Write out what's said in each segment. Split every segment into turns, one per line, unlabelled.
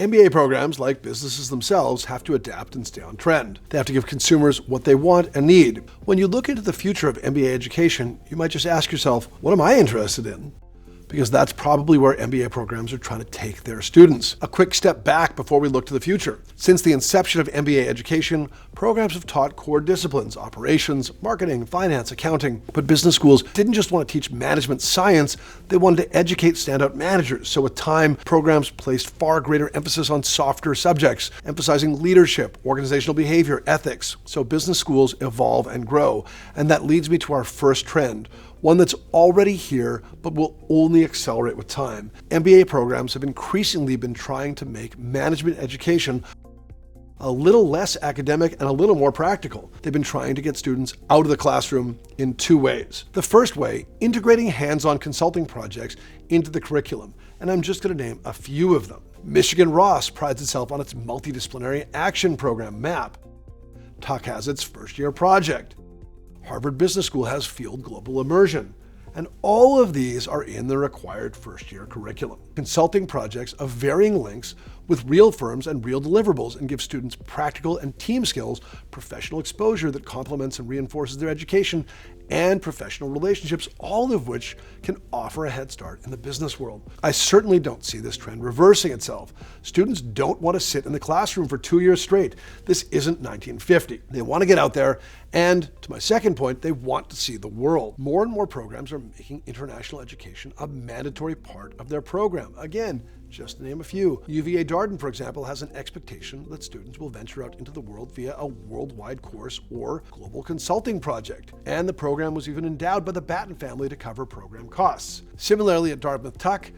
MBA programs, like businesses themselves, have to adapt and stay on trend. They have to give consumers what they want and need. When you look into the future of MBA education, you might just ask yourself, what am I interested in? Because that's probably where MBA programs are trying to take their students. A quick step back before we look to the future. Since the inception of MBA education, programs have taught core disciplines, operations, marketing, finance, accounting. But business schools didn't just want to teach management science, they wanted to educate standout managers. So with time, programs placed far greater emphasis on softer subjects, emphasizing leadership, organizational behavior, ethics. So business schools evolve and grow. And that leads me to our first trend, one that's already here, but will only accelerate with time. MBA programs have increasingly been trying to make management education a little less academic and a little more practical. They've been trying to get students out of the classroom in two ways. The first way, integrating hands-on consulting projects into the curriculum. And I'm just going to name a few of them. Michigan Ross prides itself on its multidisciplinary action program, MAP. Tuck has its first-year project. Harvard Business School has Field Global Immersion. And all of these are in the required first-year curriculum. Consulting projects of varying lengths with real firms and real deliverables and give students practical and team skills, professional exposure that complements and reinforces their education, and professional relationships, all of which can offer a head start in the business world. I certainly don't see this trend reversing itself. Students don't want to sit in the classroom for 2 years straight. This isn't 1950. They want to get out there, and to my second point, they want to see the world. More and more programs are making international education a mandatory part of their program. Again, just to name a few. UVA Darden, for example, has an expectation that students will venture out into the world via a worldwide course or global consulting project. And the program was even endowed by the Batten family to cover program costs. Similarly, at Dartmouth Tuck,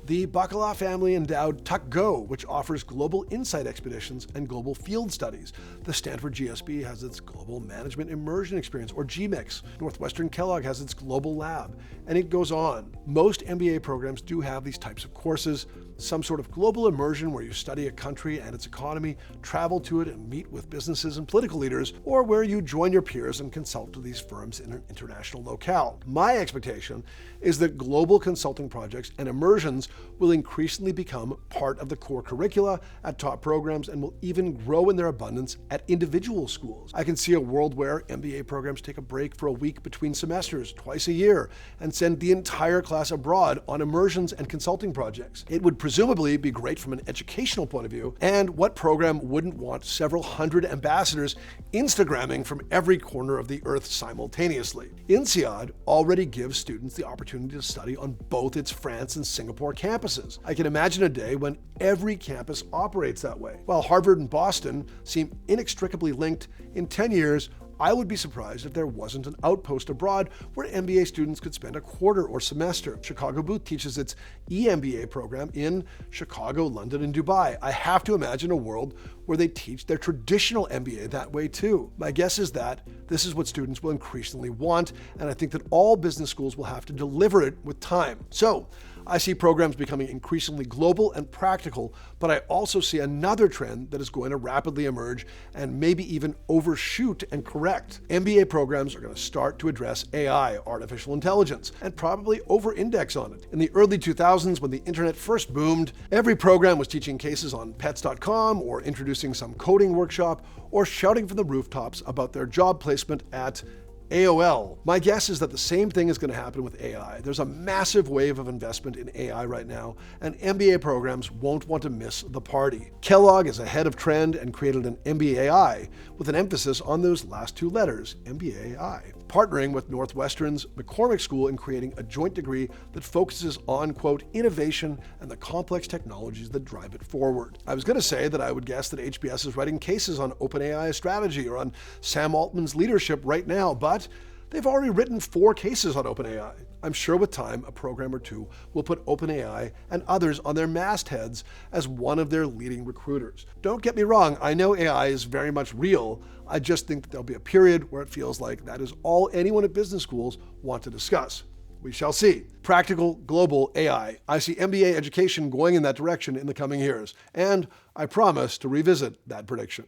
the Bacala family endowed Tuck Go, which offers global insight expeditions and global field studies. The Stanford GSB has its Global Management Immersion Experience, or GMIX. Northwestern Kellogg has its Global Lab, and it goes on. Most MBA programs do have these types of courses, some sort of global immersion where you study a country and its economy, travel to it and meet with businesses and political leaders, or where you join your peers and consult to these firms in an international locale. My expectation is that global consulting projects and immersions will increasingly become part of the core curricula at top programs and will even grow in their abundance at individual schools. I can see a world where MBA programs take a break for a week between semesters, twice a year, and send the entire class abroad on immersions and consulting projects. It would presumably be great from an educational point of view, and what program wouldn't want several hundred ambassadors Instagramming from every corner of the earth simultaneously? INSEAD already gives students the opportunity to study on both its France and Singapore campuses. I can imagine a day when every campus operates that way. While Harvard and Boston seem inextricably linked, in 10 years, I would be surprised if there wasn't an outpost abroad where MBA students could spend a quarter or semester. Chicago Booth teaches its eMBA program in Chicago, London, and Dubai. I have to imagine a world where they teach their traditional MBA that way too. My guess is that this is what students will increasingly want, and I think that all business schools will have to deliver it with time. So, I see programs becoming increasingly global and practical, but I also see another trend that is going to rapidly emerge and maybe even overshoot and correct. MBA programs are going to start to address AI, artificial intelligence, and probably over-index on it. In the early 2000s, when the internet first boomed, every program was teaching cases on pets.com or introducing some coding workshop or shouting from the rooftops about their job placement at AOL. My guess is that the same thing is going to happen with AI. There's a massive wave of investment in AI right now, and MBA programs won't want to miss the party. Kellogg is ahead of trend and created an MBAI with an emphasis on those last two letters, MBAI, partnering with Northwestern's McCormick School in creating a joint degree that focuses on, quote, innovation and the complex technologies that drive it forward. I was going to say that I would guess that HBS is writing cases on OpenAI's strategy or on Sam Altman's leadership right now, but they've already written 4 cases on OpenAI. I'm sure with time, a program or two will put OpenAI and others on their mastheads as one of their leading recruiters. Don't get me wrong, I know AI is very much real. I just think that there'll be a period where it feels like that is all anyone at business schools want to discuss. We shall see. Practical, global AI. I see MBA education going in that direction in the coming years, and I promise to revisit that prediction.